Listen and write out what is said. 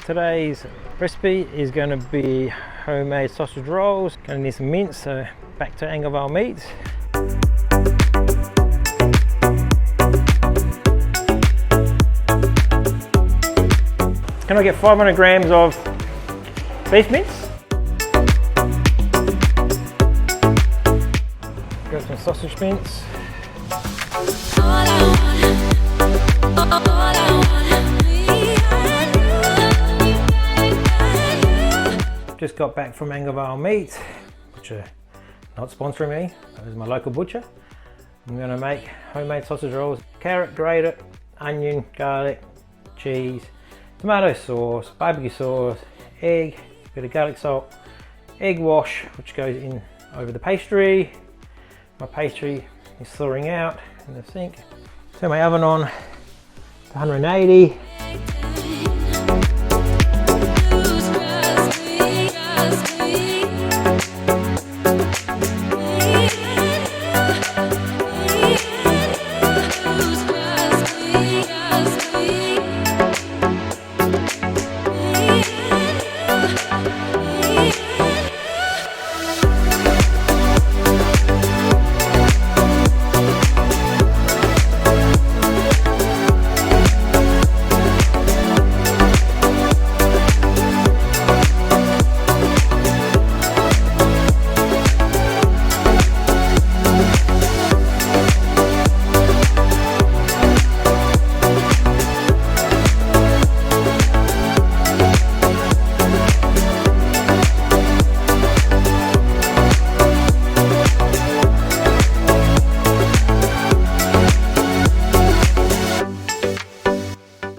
Today's recipe is going to be homemade sausage rolls. Going to need some mince, so back to Angevale Meats. Can I get 500 grams of beef mince? Got some sausage mince. Just got back from Angevale Meats, which are not sponsoring me. That is my local butcher. I'm going to make homemade sausage rolls. Carrot, grated, onion, garlic, cheese, tomato sauce, barbecue sauce, egg, bit of garlic salt, egg wash, which goes in over the pastry. My pastry is thawing out in the sink. Turn my oven on to 180.